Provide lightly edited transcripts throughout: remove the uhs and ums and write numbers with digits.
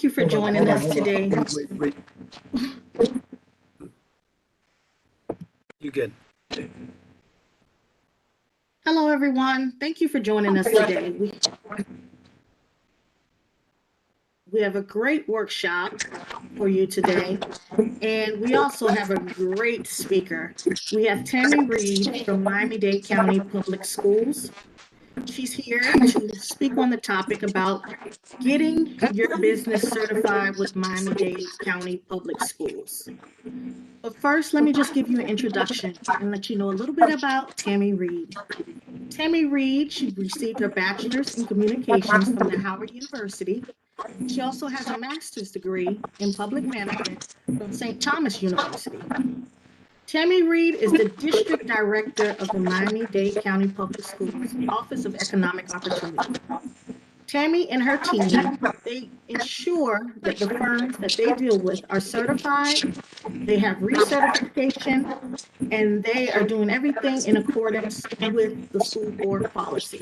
you for joining us today. Wait. You good? Hello, everyone. Thank you for joining us today. We have a great workshop for you today, and we also have a great speaker. We have Tammy Reed from Miami-Dade County Public Schools. She's here to speak on the topic about getting your business certified with Miami-Dade County Public Schools. But first, let me just give you an introduction and let you know a little bit about Tammy Reed. Tammy Reed, she received her bachelor's in communications from the Howard University. She also has a master's degree in public management from St. Thomas University. Tammy Reed is the district director of the Miami-Dade County Public Schools Office of Economic Opportunity. Tammy and her team, they ensure that the firms that they deal with are certified, they have recertification, and they are doing everything in accordance with the school board policy.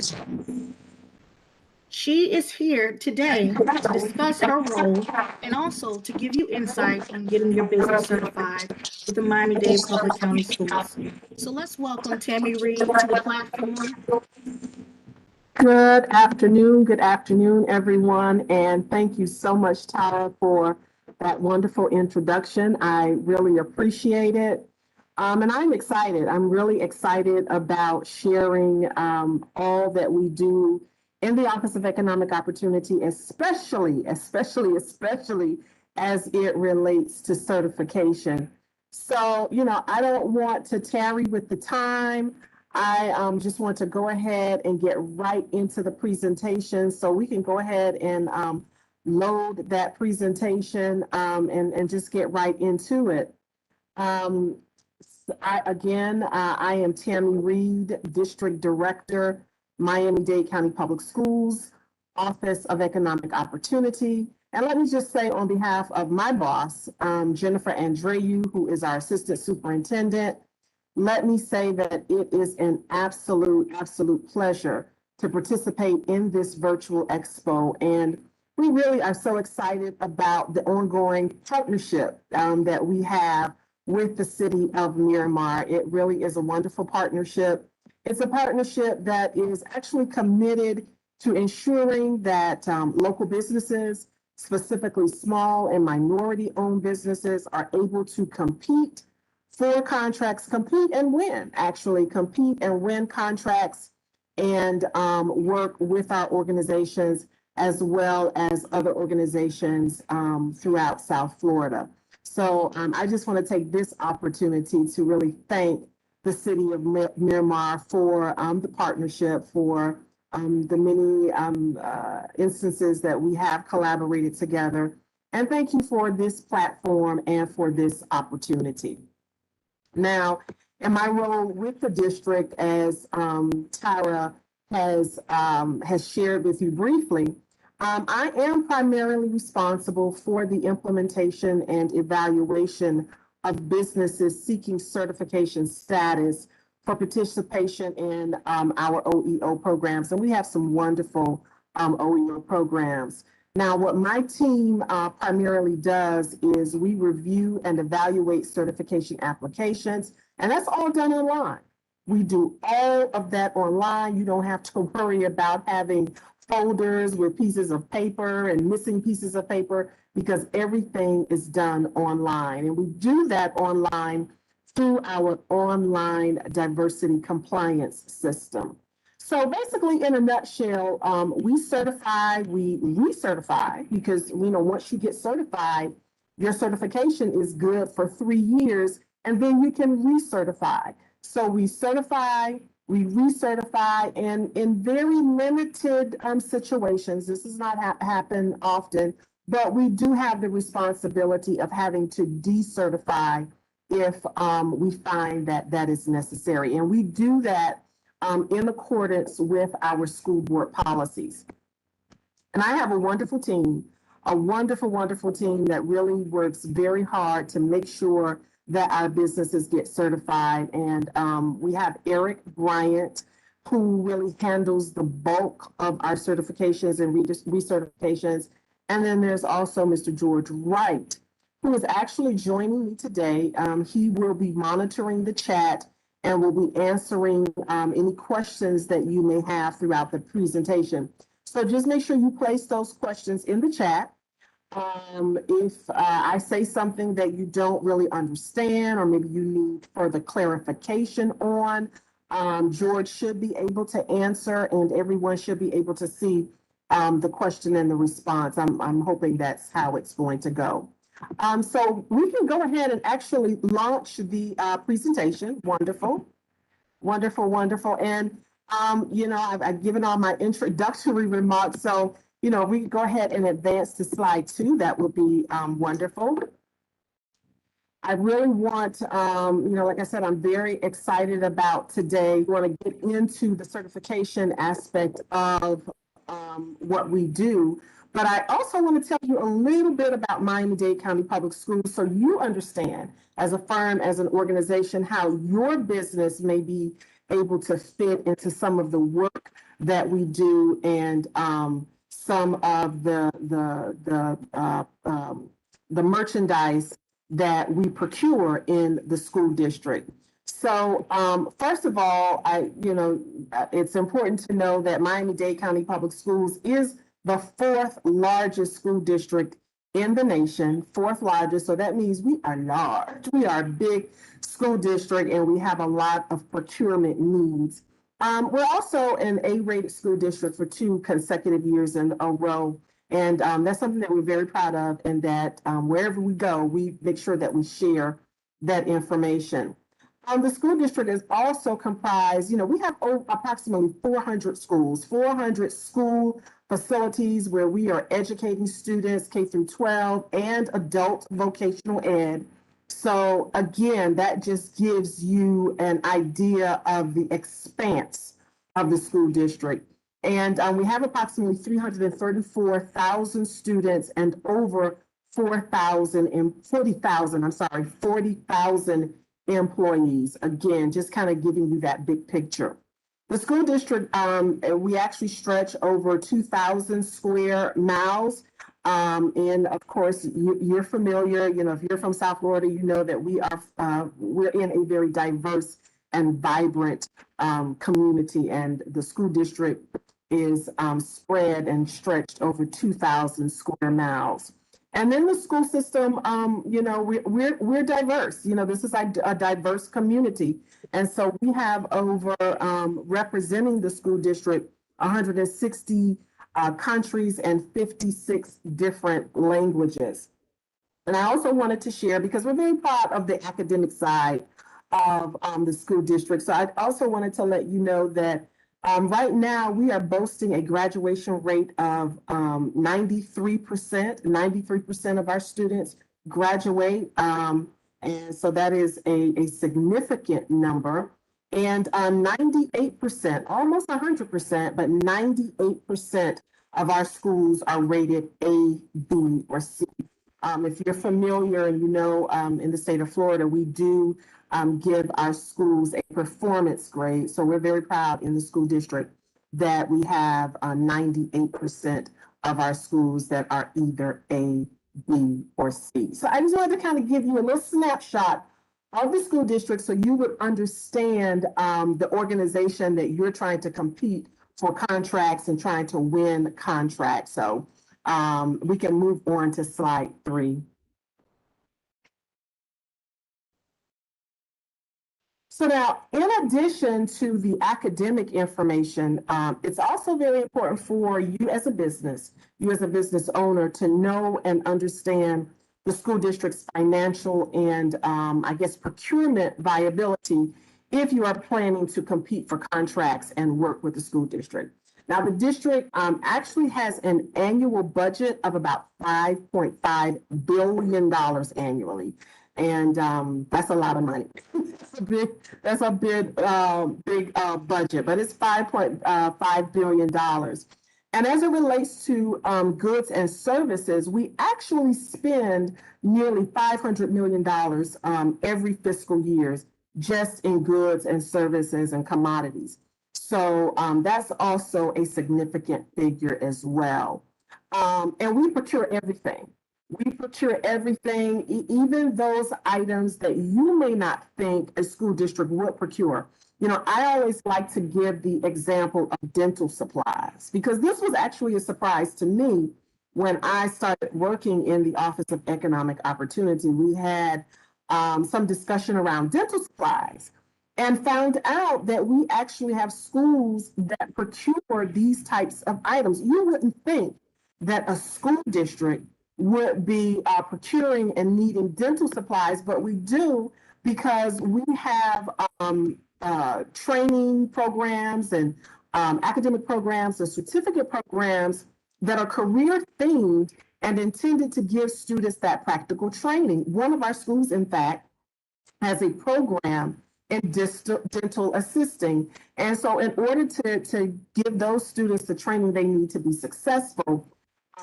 She is here today to discuss her role and also to give you insight on getting your business certified with the Miami-Dade Public County Schools. So let's welcome Tammy Reed to the platform. Good afternoon, everyone, and thank you so much, Tara, for that wonderful introduction. I really appreciate it. And I'm excited. I'm really excited about sharing all that we do in the Office of Economic Opportunity, especially as it relates to certification. So, I don't want to tarry with the time. I just want to go ahead and get right into the presentation, so we can go ahead and load that presentation and just get right into it. I am Tammy Reed, District Director, Miami-Dade County Public Schools, Office of Economic Opportunity. And let me just say, on behalf of my boss, Jennifer Andreu, who is our Assistant Superintendent, let me say that it is an absolute pleasure to participate in this virtual expo. And we really are so excited about the ongoing partnership that we have with the city of Miramar. It really is a wonderful partnership. It's a partnership that is actually committed to ensuring that local businesses, specifically small and minority-owned businesses, are able to compete for contracts, compete and win contracts, and work with our organizations as well as other organizations throughout South Florida. So I just want to take this opportunity to really thank the city of Miramar for the partnership, for the many instances that we have collaborated together. And thank you for this platform and for this opportunity. Now, in my role with the district, as Tara has shared with you briefly, I am primarily responsible for the implementation and evaluation of businesses seeking certification status for participation in our OEO programs. And we have some wonderful OEO programs. Now, what my team primarily does is we review and evaluate certification applications, and that's all done online. We do all of that online. You don't have to worry about having folders with pieces of paper and missing pieces of paper, because everything is done online. And we do that online through our online diversity compliance system. So basically, in a nutshell, we recertify, because once you get certified, your certification is good for 3 years, and then you can recertify. So we certify, we recertify, and in very limited situations, this does not happen often, but we do have the responsibility of having to decertify if we find that that is necessary. And we do that in accordance with our school board policies. And I have a wonderful team, a wonderful team that really works very hard to make sure that our businesses get certified. And we have Eric Bryant, who really handles the bulk of our certifications and recertifications. And then there's also Mr. George Wright, who is actually joining me today. He will be monitoring the chat and will be answering any questions that you may have throughout the presentation. So just make sure you place those questions in the chat. If I say something that you don't really understand, or maybe you need further clarification on, George should be able to answer, and everyone should be able to see the question and the response. I'm hoping that's how it's going to go. So we can go ahead and actually launch the presentation. Wonderful, wonderful, wonderful. And, I've given all my introductory remarks. So, we can go ahead and advance to slide 2. That would be wonderful. I really want, like I said, I'm very excited about today. We want to get into the certification aspect of what we do. But I also want to tell you a little bit about Miami-Dade County Public Schools so you understand as a firm, as an organization, how your business may be able to fit into some of the work that we do and some of the merchandise that we procure in the school district. So first of all, it's important to know that Miami-Dade County Public Schools is the 4th largest school district in the nation, 4th largest. So that means we are large. We are a big school district and we have a lot of procurement needs. We're also an A-rated school district for 2 consecutive years in a row. And that's something that we're very proud of, and that wherever we go, we make sure that we share that information. The school district is also comprised, we have approximately 400 schools, 400 school facilities where we are educating students K through 12 and adult vocational ed. So again, that just gives you an idea of the expanse of the school district. And we have approximately 334,000 students and over 40,000 employees. Again, just kind of giving you that big picture. The school district, we actually stretch over 2,000 square miles. And of course, you're familiar, if you're from South Florida, you know that we're in a very diverse and vibrant community, and the school district is spread and stretched over 2,000 square miles. And then the school system, we're diverse. This is a diverse community. And so we have over, representing the school district, 160 countries and 56 different languages. And I also wanted to share, because we're very proud of the academic side of the school district. So I also wanted to let you know that right now we are boasting a graduation rate of 93%. 93% of our students graduate. And so that is a significant number. And 98%, almost 100%, but 98% of our schools are rated A, B, or C. If you're familiar and in the state of Florida, we do give our schools a performance grade. So we're very proud in the school district that we have 98% of our schools that are either A, B, or C. So I just wanted to kind of give you a little snapshot of the school district so you would understand the organization that you're trying to compete for contracts and trying to win contracts. So we can move on to slide 3. So now, in addition to the academic information, it's also very important for you as a business owner, to know and understand the school district's financial and procurement viability if you are planning to compete for contracts and work with the school district. Now, the district actually has an annual budget of about $5.5 billion annually. And that's a lot of money. That's a big budget, but it's $5.5 billion. And as it relates to goods and services, we actually spend nearly $500 million every fiscal year just in goods and services and commodities. So that's also a significant figure as well. And we procure everything. We procure everything, even those items that you may not think a school district would procure. You know, I always like to give the example of dental supplies because this was actually a surprise to me when I started working in the Office of Economic Opportunity. We had some discussion around dental supplies and found out that we actually have schools that procure these types of items. You wouldn't think that a school district would be procuring and needing dental supplies, but we do because we have training programs and academic programs and certificate programs that are career themed and intended to give students that practical training. One of our schools, in fact, has a program in dental assisting. And so in order to give those students the training they need to be successful,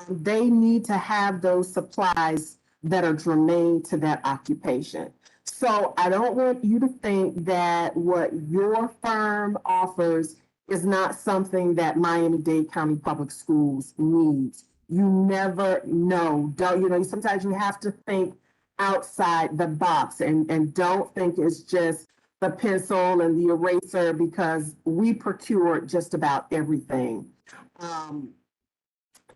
they need to have those supplies that are germane to that occupation. So I don't want you to think that what your firm offers is not something that Miami-Dade County Public Schools needs. You never know. Don't you know? Sometimes you have to think outside the box and don't think it's just the pencil and the eraser because we procure just about everything.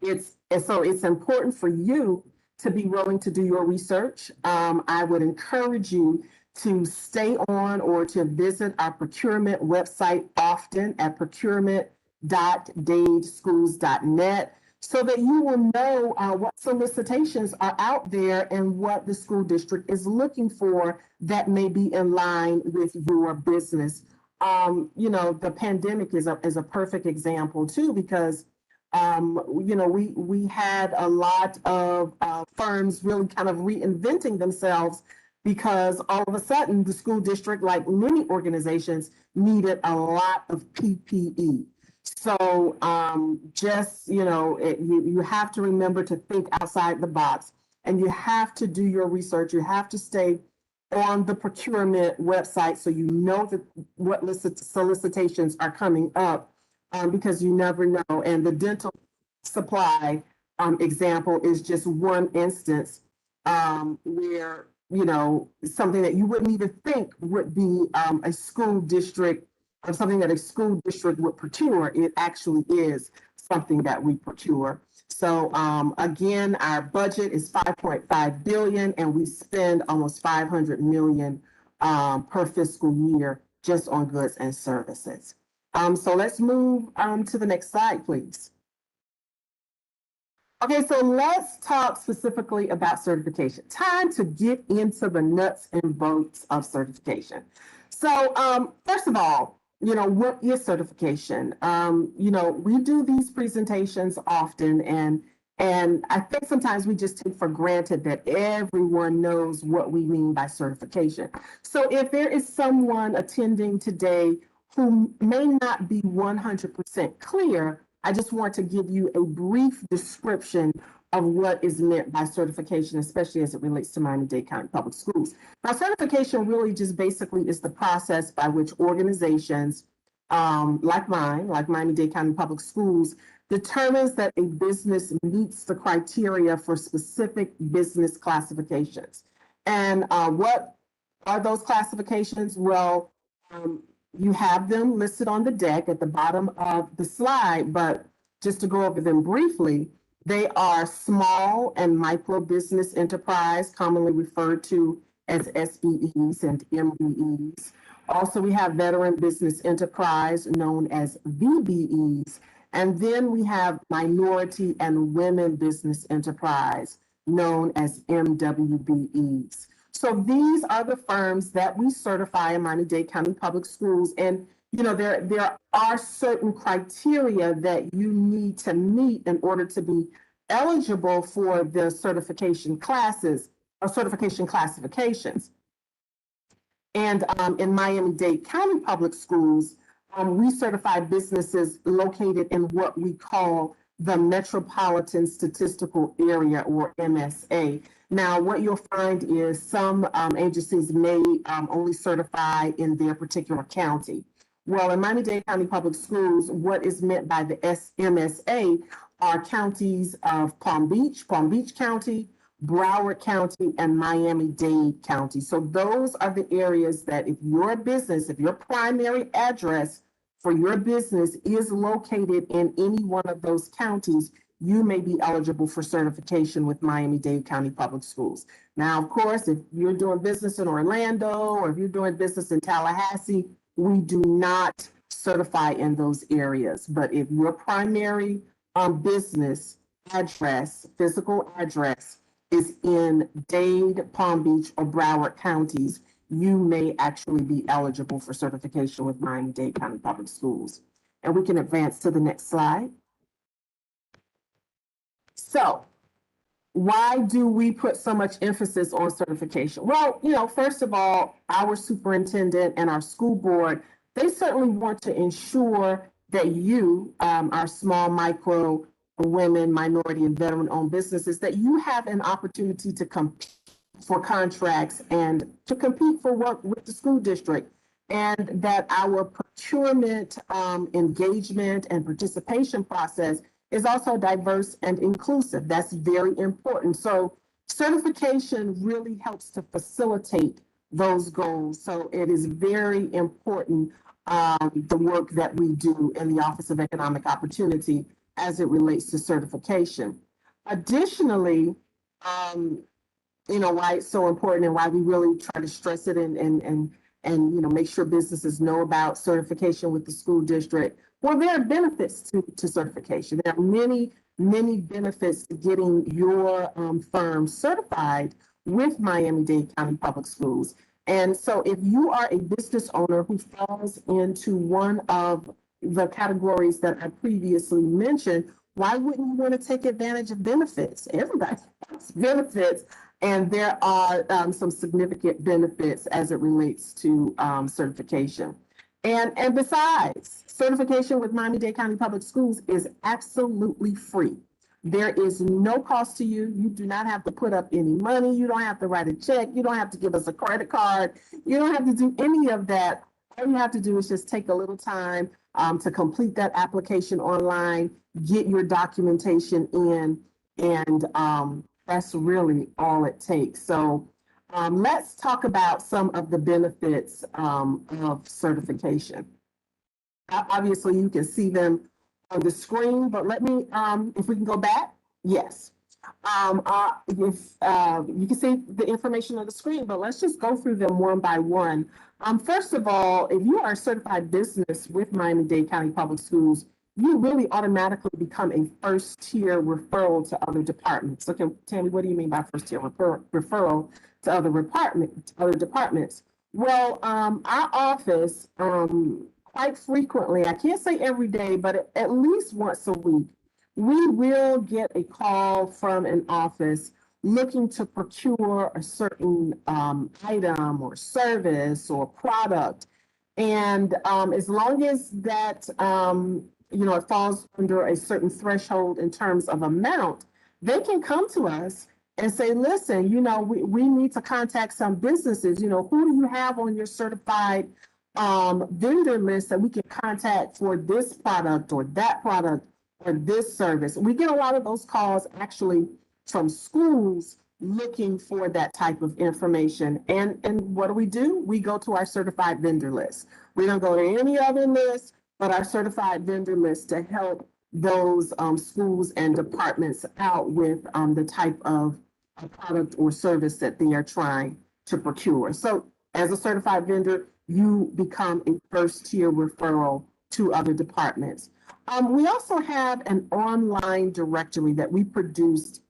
It's important for you to be willing to do your research. I would encourage you to stay on or to visit our procurement website often at procurement.dadeschools.net so that you will know what solicitations are out there and what the school district is looking for that may be in line with your business. You know, the pandemic is a perfect example too, because you know, we had a lot of firms really kind of reinventing themselves because all of a sudden the school district, like many organizations, needed a lot of PPE. So just, you know, you have to remember to think outside the box and you have to do your research. You have to stay on the procurement website so you know that what solicitations are coming up. Because you never know. And the dental supply example is just one instance where, you know, something that you wouldn't even think would be a school district or something that a school district would procure. It actually is something that we procure. So again, our budget is 5.5 billion and we spend almost 500 million per fiscal year just on goods and services. So let's move to the next slide, please. Okay, so let's talk specifically about certification. Time to get into the nuts and bolts of certification. So first of all, you know, what is certification? You know, we do these presentations often and I think sometimes we just take for granted that everyone knows what we mean by certification. So if there is someone attending today who may not be 100% clear, I just want to give you a brief description of what is meant by certification, especially as it relates to Miami-Dade County Public Schools. Now, certification really just basically is the process by which organizations like mine, like Miami-Dade County Public Schools, determines that a business meets the criteria for specific business classifications. And what are those classifications? Well, you have them listed on the deck at the bottom of the slide, but just to go over them briefly, they are small and micro business enterprise, commonly referred to as SBEs and MBEs. Also, we have veteran business enterprise known as VBEs. And then we have minority and women business enterprise known as MWBEs. So these are the firms that we certify in Miami-Dade County Public Schools. And, you know, there are certain criteria that you need to meet in order to be eligible for the certification classes or certification classifications. And in Miami-Dade County Public Schools, we certify businesses located in what we call the Metropolitan Statistical Area, or MSA. Now, what you'll find is some agencies may only certify in their particular county. Well, in Miami-Dade County Public Schools, what is meant by the MSA are counties of Palm Beach County, Broward County, and Miami-Dade County. So those are the areas that if your business, if your primary address for your business is located in any one of those counties, you may be eligible for certification with Miami-Dade County Public Schools. Now, of course, if you're doing business in Orlando or if you're doing business in Tallahassee, we do not certify in those areas. But if your primary business address, physical address, is in Dade, Palm Beach, or Broward counties, you may actually be eligible for certification with Miami-Dade County Public Schools. And we can advance to the next slide. So, why do we put so much emphasis on certification? Well, first of all, our superintendent and our school board, they certainly want to ensure that you, our small, micro, women, minority, and veteran-owned businesses, that you have an opportunity to compete for contracts and to compete for work with the school district, and that our procurement engagement and participation process is also diverse and inclusive. That's very important. So certification really helps to facilitate those goals. So it is very important, the work that we do in the Office of Economic Opportunity as it relates to certification. Additionally, why it's so important and why we really try to stress it and make sure businesses know about certification with the school district. Well, there are benefits to certification. There are many, many benefits to getting your firm certified with Miami-Dade County Public Schools. And so if you are a business owner who falls into one of the categories that I previously mentioned, why wouldn't you want to take advantage of benefits? Everybody has benefits. And there are some significant benefits as it relates to certification. And besides, certification with Miami-Dade County Public Schools is absolutely free. There is no cost to you. You do not have to put up any money. You don't have to write a check. You don't have to give us a credit card. You don't have to do any of that. All you have to do is just take a little time to complete that application online, get your documentation in, and that's really all it takes. So let's talk about some of the benefits of certification. Obviously, you can see them on the screen, but let me, if we can go back, yes. If you can see the information on the screen, but let's just go through them one by one. First of all, if you are a certified business with Miami-Dade County Public Schools, you really automatically become a first-tier referral to other departments. Okay, Tammy, what do you mean by first-tier referral to other departments? Well, our office, quite frequently, I can't say every day, but at least once a week, we will get a call from an office looking to procure a certain item or service or product. And as long as that, it falls under a certain threshold in terms of amount, they can come to us and say, listen, we need to contact some businesses. Who do you have on your certified vendor list that we can contact for this product or that product or this service? We get a lot of those calls actually from schools looking for that type of information. And what do? We go to our certified vendor list. We don't go to any other list but our certified vendor list to help those schools and departments out with the type of product or service that they are trying to procure. So as a certified vendor, you become a first-tier referral to other departments. We also have an online directory that we produced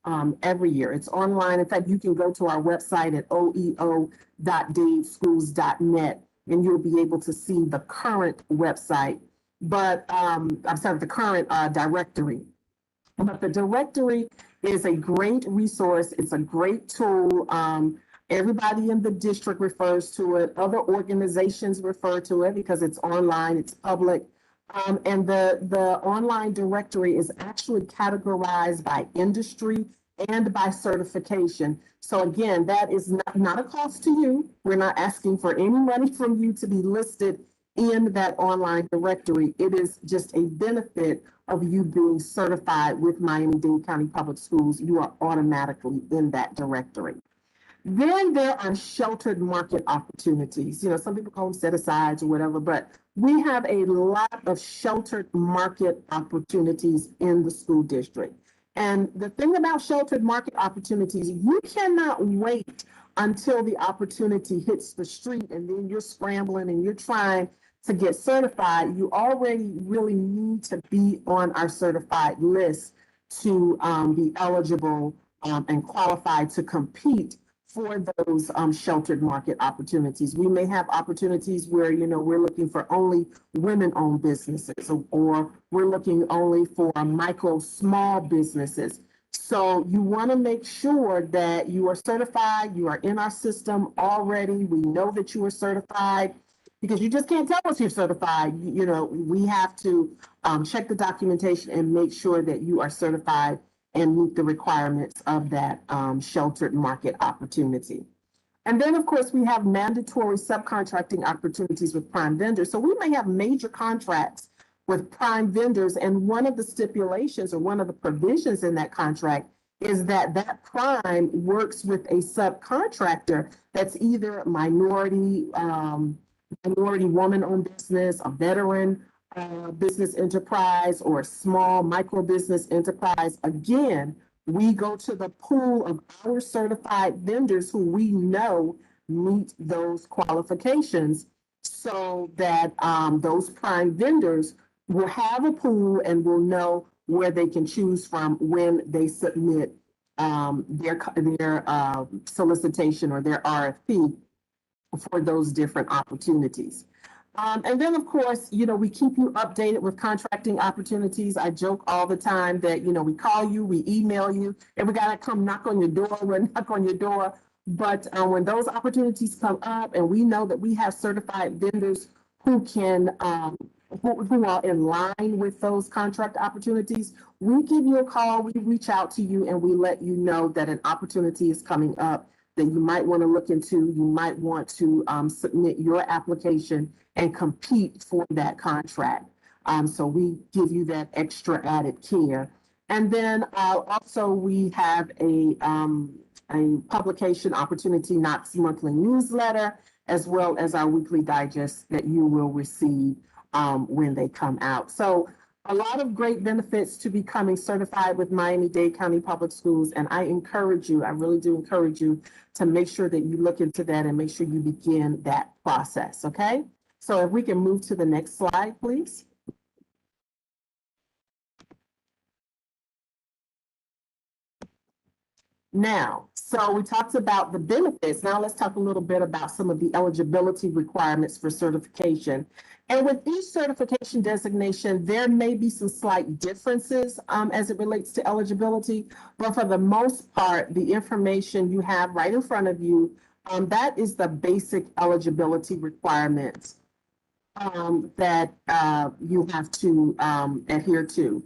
every year. It's online. In fact, you can go to our website at oeo.dadeschools.net and you'll be able to see the current website, but the current directory. But the directory is a great resource. It's a great tool. Everybody in the district refers to it. Other organizations refer to it because it's online, it's public. And the online directory is actually categorized by industry and by certification. So again, that is not a cost to you. We're not asking for any money from you to be listed in that online directory, it is just a benefit of you being certified with Miami-Dade County Public Schools. You are automatically in that directory. Then there are sheltered market opportunities. You know, some people call them set-asides or whatever, but we have a lot of sheltered market opportunities in the school district. And the thing about sheltered market opportunities, you cannot wait until the opportunity hits the street and then you're scrambling and you're trying to get certified. You already really need to be on our certified list to be eligible and qualified to compete for those sheltered market opportunities. We may have opportunities where, you know, we're looking for only women-owned businesses, or we're looking only for micro, small businesses. So you want to make sure that you are certified, you are in our system already. We know that you are certified, because you just can't tell us you're certified. You know, we have to check the documentation and make sure that you are certified and meet the requirements of that sheltered market opportunity. And then, of course, we have mandatory subcontracting opportunities with prime vendors. So we may have major contracts with prime vendors, and one of the stipulations or one of the provisions in that contract is that that prime works with a subcontractor that's either minority woman-owned business, a veteran business enterprise, or a small micro business enterprise. Again, we go to the pool of our certified vendors who we know meet those qualifications, so that those prime vendors will have a pool and will know where they can choose from when they submit their solicitation or their RFP for those different opportunities. And then, of course, you know, we keep you updated with contracting opportunities. I joke all the time that, you know, we call you, we email you, and we got to come knock on your door, we'll knock on your door. But when those opportunities come up and we know that we have certified vendors who can, who are in line with those contract opportunities, we give you a call, we reach out to you, and we let you know that an opportunity is coming up that you might want to look into. You might want to submit your application and compete for that contract. So we give you that extra added care. And then also we have a publication opportunity, Knox monthly newsletter, as well as our weekly digest that you will receive when they come out. So a lot of great benefits to becoming certified with Miami-Dade County Public Schools. And I encourage you, I really do encourage you to make sure that you look into that and make sure you begin that process, okay? So if we can move to the next slide, please. Now, so we talked about the benefits. Now let's talk a little bit about some of the eligibility requirements for certification. And with each certification designation, there may be some slight differences as it relates to eligibility, but for the most part, the information you have right in front of you, that is the basic eligibility requirements that you have to adhere to.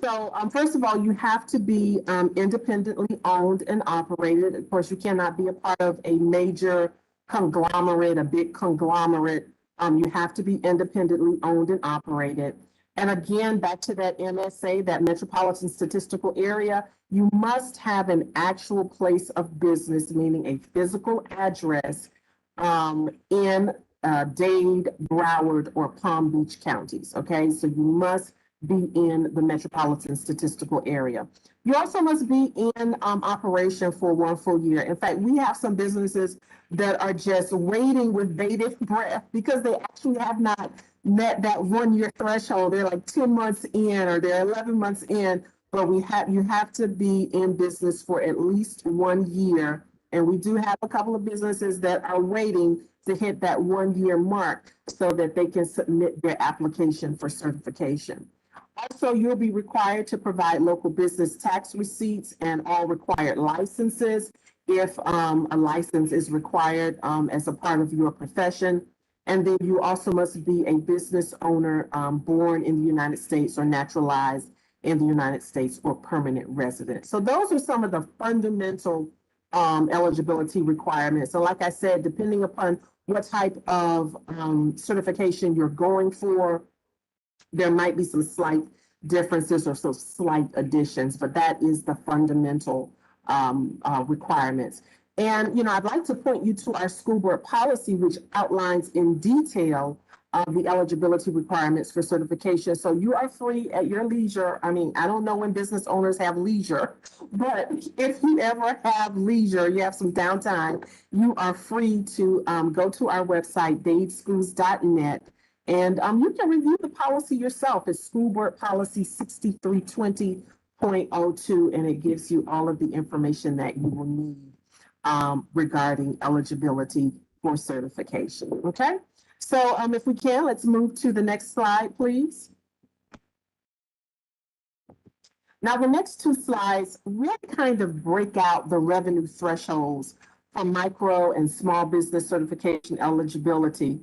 So first of all, you have to be independently owned and operated. Of course, you cannot be a part of a major conglomerate, a big conglomerate. You have to be independently owned and operated. And again, back to that MSA, that Metropolitan Statistical Area, you must have an actual place of business, meaning a physical address in Dade, Broward, or Palm Beach counties, okay? So you must be in the Metropolitan Statistical Area. You also must be in operation for 1 full year. In fact, we have some businesses that are just waiting with bated breath because they actually have not met that 1 year threshold. They're like 10 months in or they're 11 months in, but you have to be in business for at least 1 year. And we do have a couple of businesses that are waiting to hit that 1 year mark so that they can submit their application for certification. Also, you'll be required to provide local business tax receipts and all required licenses if a license is required as a part of your profession. And then you also must be a business owner born in the United States or naturalized in the United States or permanent resident. So those are some of the fundamental eligibility requirements. So like I said, depending upon what type of certification you're going for. There might be some slight differences or some slight additions, but that is the fundamental requirements. And, I'd like to point you to our school board policy, which outlines in detail the eligibility requirements for certification. So you are free at your leisure. I mean, I don't know when business owners have leisure, but if you ever have leisure, you have some downtime, you are free to go to our website, dadeschools.net. And you can review the policy yourself. It's School Board Policy 6320.02, and it gives you all of the information that you will need regarding eligibility for certification. Okay, so if we can, let's move to the next slide, please. Now, the next two slides really kind of break out the revenue thresholds for micro and small business certification eligibility.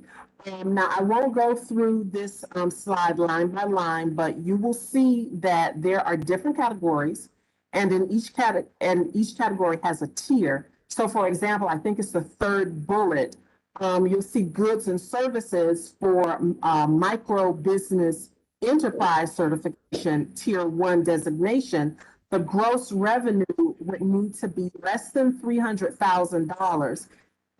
Now, I won't go through this slide line by line, but you will see that there are different categories, and each category has a tier. So, for example, I think it's the third bullet. You'll see goods and services for micro business enterprise certification, tier 1 designation. The gross revenue would need to be less than $300,000.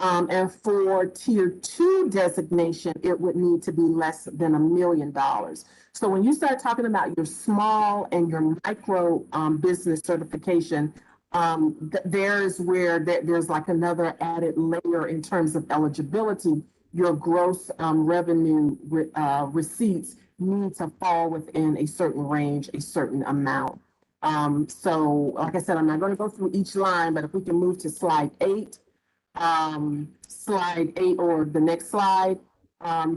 And for tier 2 designation, it would need to be less than $1 million. So when you start talking about your small and your micro business certification, there's where there's like another added layer in terms of eligibility. Your gross revenue receipts need to fall within a certain range, a certain amount. So like I said, I'm not going to go through each line, but if we can move to slide 8. Slide 8 or the next slide.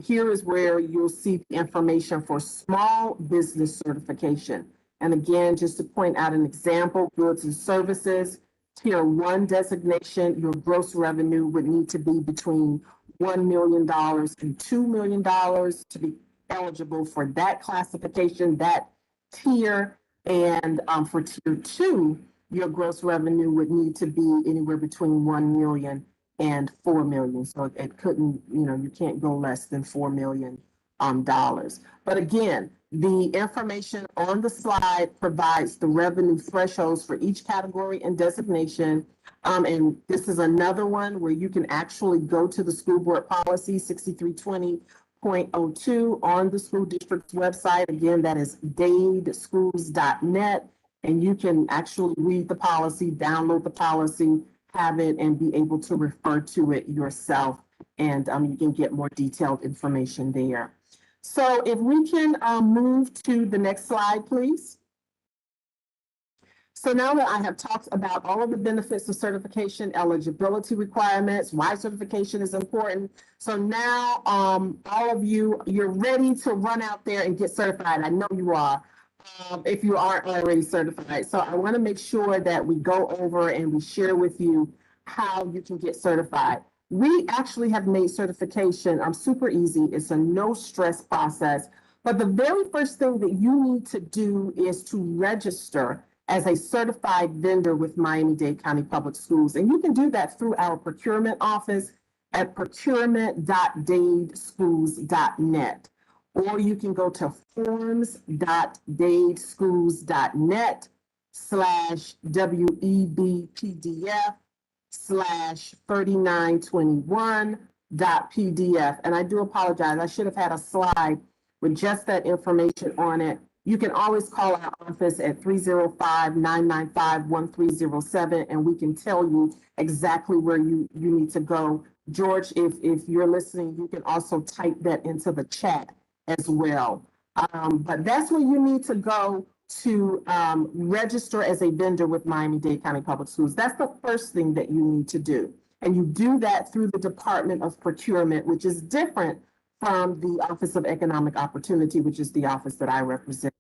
Here is where you'll see the information for small business certification. And again, just to point out an example, goods and services, tier 1 designation, your gross revenue would need to be between $1 million and $2 million to be eligible for that classification, that tier. And for tier 2, your gross revenue would need to be anywhere between 1 million and 4 million. So it couldn't, you can't go less than $4 million. But again, the information on the slide provides the revenue thresholds for each category and designation. And this is another one where you can actually go to the school board policy 6320.02 on the school district's website. Again, that is dadeschools.net. And you can actually read the policy, download the policy, have it, and be able to refer to it yourself. And you can get more detailed information there. So if we can move to the next slide, please. So now that I have talked about all of the benefits of certification, eligibility requirements, why certification is important. So now all of you, you're ready to run out there and get certified. I know you are. If you aren't already certified. So I want to make sure that we go over and we share with you how you can get certified. We actually have made certification super easy. It's a no stress process. But the very first thing that you need to do is to register as a certified vendor with Miami-Dade County Public Schools. And you can do that through our procurement office at procurement.dadeschools.net. Or you can go to forms.dadeschoolsnet/WEBPDF/3921.pdf. And I do apologize. I should have had a slide with just that information on it. You can always call our office at 305-995-1307, and we can tell you exactly where you need to go. George, if you're listening, you can also type that into the chat as well. But that's where you need to go to register as a vendor with Miami-Dade County Public Schools. That's the first thing that you need to do. And you do that through the Department of Procurement, which is different from the Office of Economic Opportunity, which is the office that I represent.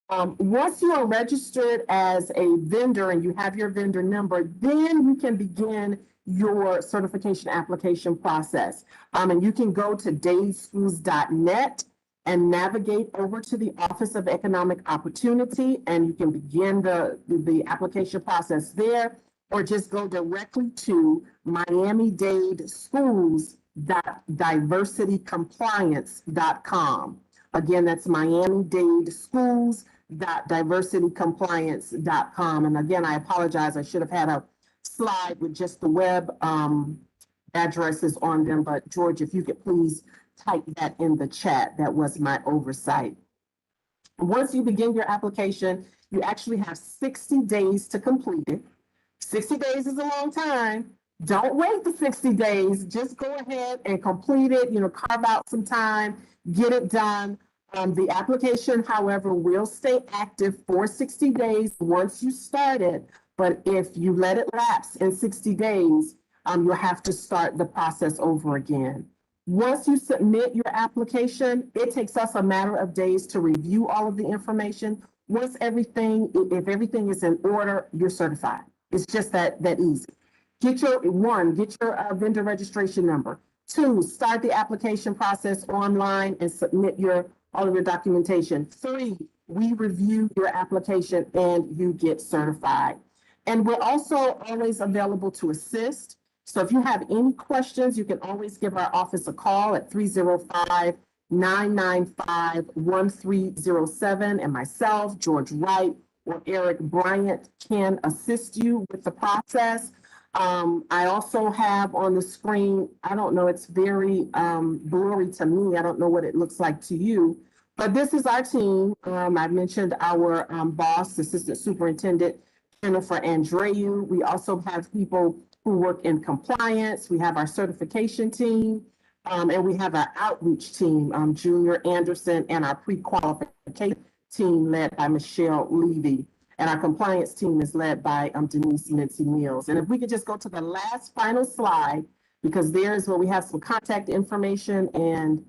Once you are registered as a vendor and you have your vendor number, then you can begin your certification application process. And you can go to dadeschools.net and navigate over to the Office of Economic Opportunity, and you can begin the application process there, or just go directly to Miami-Dade Schools miami-dade-schools.diversitycompliance.com. Again, that's miami-dade-schools.diversitycompliance.com. And again, I apologize. I should have had a slide with just the web addresses on them. But George, if you could please type that in the chat, that was my oversight. Once you begin your application, you actually have 60 days to complete it. 60 days is a long time. Don't wait for 60 days. Just go ahead and complete it, carve out some time, get it done. The application, however, will stay active for 60 days once you start it. But if you let it lapse in 60 days, you'll have to start the process over again. Once you submit your application, it takes us a matter of days to review all of the information. If everything is in order, you're certified. It's just that easy. Get your vendor registration number. 2, start the application process online and submit all of your documentation. 3, we review your application and you get certified. And we're also always available to assist. So if you have any questions, you can always give our office a call at 305-995-1307. And myself, George Wright, or Eric Bryant can assist you with the process. I also have on the screen, I don't know, it's very blurry to me. I don't know what it looks like to you, but this is our team. I mentioned our boss, Assistant Superintendent Jennifer Andreu. We also have people who work in compliance. We have our certification team, and we have our outreach team, Junior Anderson, and our pre-qualification team led by Michelle Levy. And our compliance team is led by Denise Mincy Mills. And if we could just go to the final slide, because there's where we have some contact information and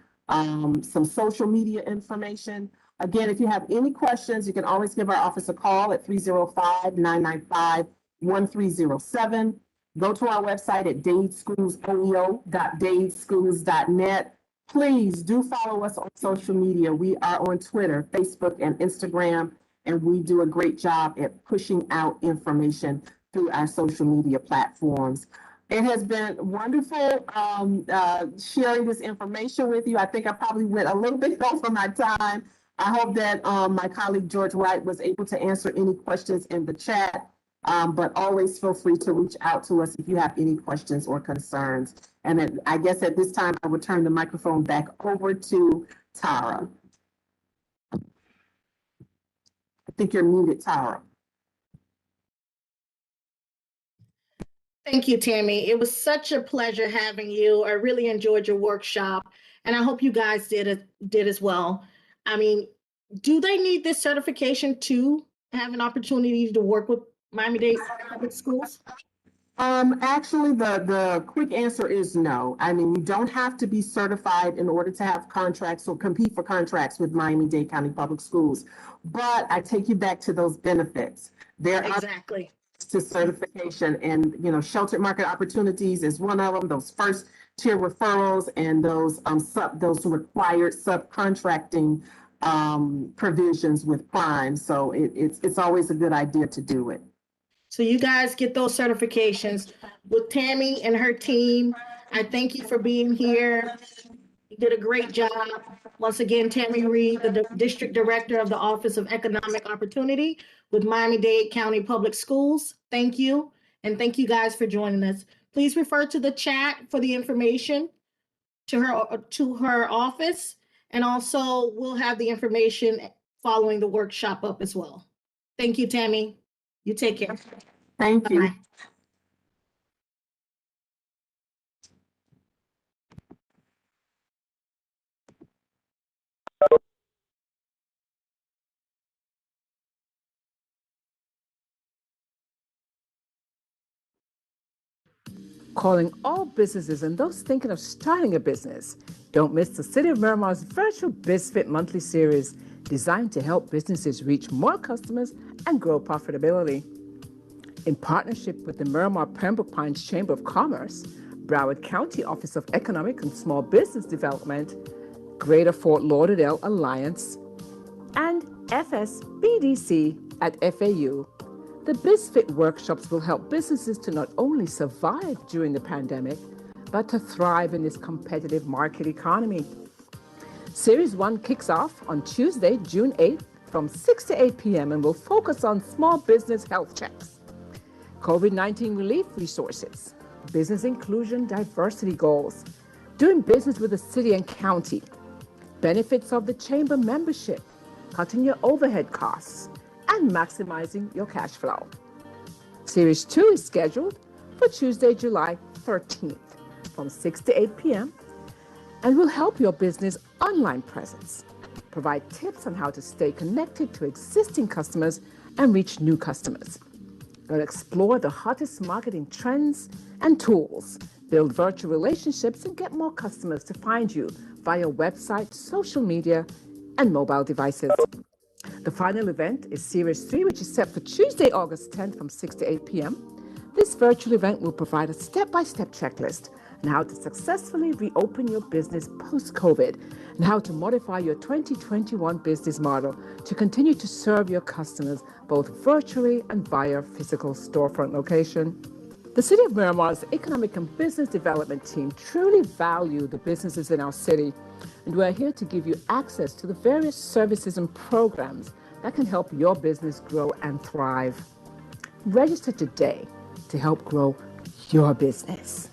some social media information. Again, if you have any questions, you can always give our office a call at 305-995-1307. Go to our website at dadeschoolsoleo.dadeschools.net. Please do follow us on social media. We are on Twitter, Facebook, and Instagram, and we do a great job at pushing out information through our social media platforms. It has been wonderful sharing this information with you. I think I probably went a little bit over my time. I hope that my colleague George Wright was able to answer any questions in the chat. But always feel free to reach out to us if you have any questions or concerns. And I guess at this time, I would turn the microphone back over to Tara. I think you're muted, Tara. Thank you, Tammy. It was such a pleasure having you. I really enjoyed your workshop, and I hope you guys did as well. I mean, do they need this certification to have an opportunity to work with Miami-Dade Public Schools? Actually, the quick answer is no. I mean, you don't have to be certified in order to have contracts or compete for contracts with Miami-Dade County Public Schools. But I take you back to those benefits. There Exactly. To certification, and sheltered market opportunities is one of them. Those first tier referrals and those required subcontracting provisions with Prime. So it's always a good idea to do it. So you guys get those certifications with Tammy and her team. I thank you for being here. You did a great job. Once again, Tammy Reed, the District Director of the Office of Economic Opportunity with Miami-Dade County Public Schools. Thank you. And thank you guys for joining us. Please refer to the chat for the information to her office. And also we'll have the information following the workshop up as well. Thank you, Tammy. You take care. Thank you. Bye. Calling all businesses and those thinking of starting a business. Don't miss the City of Miramar's virtual Bizfit monthly series designed to help businesses reach more customers and grow profitability. In partnership with the Miramar Pembroke Pines Chamber of Commerce, Broward County Office of Economic and Small Business Development, Greater Fort Lauderdale Alliance, and FSBDC at FAU. The Bizfit workshops will help businesses to not only survive during the pandemic, but to thrive in this competitive market economy. Series 1 kicks off on Tuesday, June 8th from 6 to 8 p.m. and will focus on small business health checks, COVID-19 relief resources, business inclusion diversity goals, doing business with the city and county, benefits of the chamber membership, cutting your overhead costs, and maximizing your cash flow. Series 2 is scheduled for Tuesday, July 13th from 6 to 8 p.m. and will help your business online presence, provide tips on how to stay connected to existing customers and reach new customers. We'll explore the hottest marketing trends and tools, build virtual relationships, and get more customers to find you via website, social media, and mobile devices. The final event is Series 3, which is set for Tuesday, August 10th from 6 to 8 p.m. This virtual event will provide a step-by-step checklist on how to successfully reopen your business post-COVID and how to modify your 2021 business model to continue to serve your customers both virtually and via physical storefront location. The City of Miramar's Economic and Business Development team truly value the businesses in our city, and we're here to give you access to the various services and programs that can help your business grow and thrive. Register today to help grow your business.